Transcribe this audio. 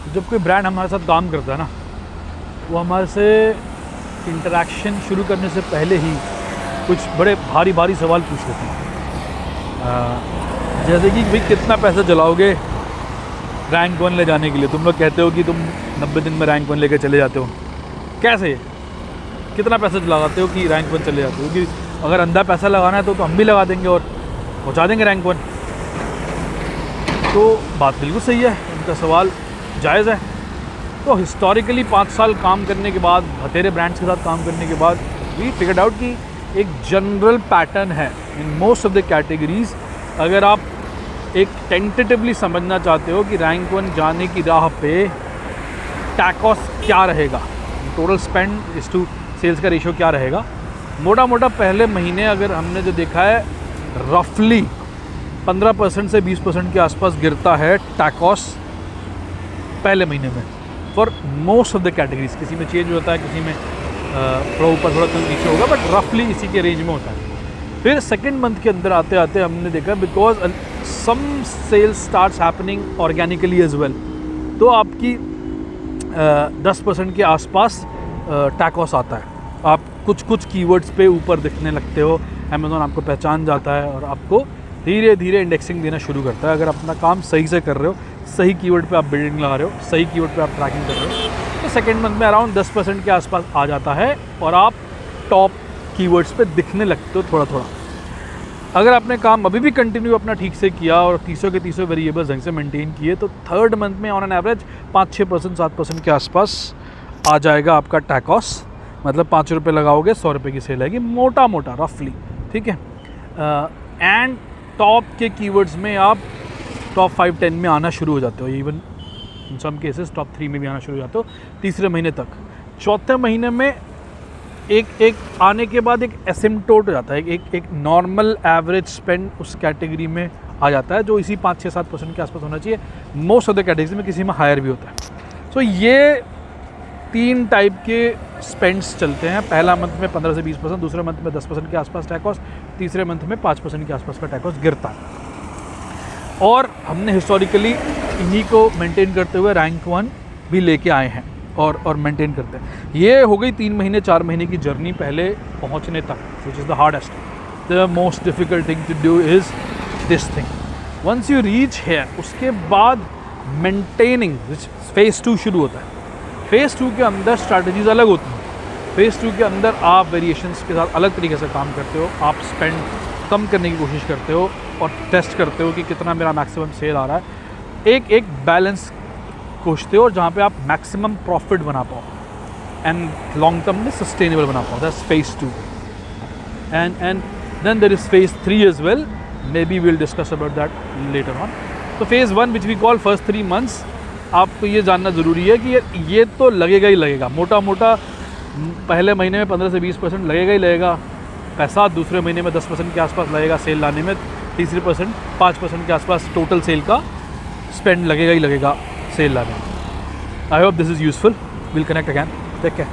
जब कोई ब्रांड हमारे साथ काम करता है ना, वो हमारे से इंटरेक्शन शुरू करने से पहले ही कुछ बड़े भारी भारी सवाल पूछ लेते हैं। जैसे कि भाई कितना पैसा जलाओगे रैंक 1 ले जाने के लिए? तुम लोग कहते हो कि तुम 90 दिन में रैंक 1 लेके चले जाते हो, कैसे? कितना पैसा लगाते हो कि रैंक 1 चले जाते हो? क्योंकि अगर अंधा पैसा लगाना है तो हम भी लगा देंगे और पहुँचा देंगे रैंक 1। तो बात बिल्कुल सही है, उनका सवाल जायज़ है। तो हिस्टोरिकली 5 साल काम करने के बाद, बतेरे ब्रांड्स के साथ काम करने के बाद, वी फिगर्ड आउट कि एक जनरल पैटर्न है in most of the categories. अगर आप एक टेंटेटिवली समझना चाहते हो कि रैंक 1 जाने की राह पे टैकॉस क्या रहेगा, टोटल स्पेंड इस टू सेल्स का रेशियो क्या रहेगा, मोटा मोटा पहले महीने अगर हमने जो देखा है रफली 15% से 20% के आसपास गिरता है टैकॉस पहले महीने में for most of the categories. किसी में चेंज होता है, किसी में थोड़ा ऊपर थोड़ा नीचे होगा, बट रफली इसी के रेंज में होता है। फिर सेकेंड मंथ के अंदर आते आते हमने देखा because some cells starts happening organically as well, तो आपकी 10% के आसपास टैकॉस आता है। आप कुछ कीवर्ड्स पे ऊपर दिखने लगते हो, अमेज़ॉन आपको पहचान जाता है और आपको धीरे धीरे इंडेक्सिंग देना शुरू करता है। अगर अपना काम सही से कर रहे हो, सही कीवर्ड पे आप बिल्डिंग लगा रहे हो, सही कीवर्ड पे आप ट्रैकिंग कर रहे हो, तो सेकेंड मंथ में अराउंड 10% के आसपास आ जाता है और आप टॉप कीवर्ड्स पे दिखने लगते हो थोड़ा थोड़ा। अगर आपने काम अभी भी कंटिन्यू अपना ठीक से किया और तीसों के तीसों वेरिएबल्स ढंग से मेंटेन किए, तो थर्ड मंथ में ऑन एन एवरेज 5-6%, 7% के आसपास आ जाएगा आपका टैकॉस। मतलब 5 रुपये लगाओगे 100 रुपये की सेल आएगी, मोटा मोटा रफली, ठीक है। एंड टॉप के कीवर्ड्स में आप टॉप 5-10 में आना शुरू हो जाते हो, even in some cases top 3 में भी आना शुरू हो जाते हो तीसरे महीने तक। चौथे महीने में एक आने के बाद एक एसिम्टोट हो जाता है, एक नॉर्मल एवरेज स्पेंड उस कैटेगरी में आ जाता है, जो इसी 5-6-7% के आसपास होना चाहिए। मोस्ट ऑफ द कैटेगरी में किसी में हायर भी होता है। सो ये 3 टाइप के स्पेंड्स चलते हैं। पहला मंथ में 15 से 20%, दूसरे मंथ में 10% के आसपास टैकॉस, तीसरे मंथ में 5% के आसपास का टैकॉस गिरता है। और हमने हिस्टोरिकली इन्हीं को मेंटेन करते हुए रैंक 1 भी लेके आए हैं और मेंटेन करते हैं। ये हो गई 3 महीने 4 महीने की जर्नी पहले पहुंचने तक, which is the hardest. The most difficult thing to do is this thing. Once you reach here, उसके बाद मेंटेनिंग, फेज़ 2 शुरू होता है। फेज़ 2 के अंदर स्ट्रैटेजीज़ अलग होती हैं। फेज़ 2 के अंदर आप वेरिएशंस के साथ अलग तरीके से काम करते हो। आप स्पेंड कम करने की कोशिश करते हो और टेस्ट करते हो कि कितना मेरा मैक्सिमम सेल आ रहा है। एक बैलेंस खोजते हो और जहाँ पे आप मैक्सिमम प्रॉफिट बना पाओ एंड लॉन्ग टर्म में सस्टेनेबल बना पाओ। That's phase 2 and then there is phase 3 as well. Maybe we'll discuss about that later on. तो phase 1 which we call first 3 months, आपको ये जानना ज़रूरी है कि ये तो लगेगा ही लगेगा। मोटा मोटा पहले महीने में 15 से 20% लगेगा ही लगेगा पैसा, दूसरे महीने में 10% के आसपास लगेगा सेल लाने में, तीसरे 5% के आसपास टोटल सेल का स्पेंड लगेगा ही लगेगा सेल लाने में। I hope this is useful. Will connect again. Take care.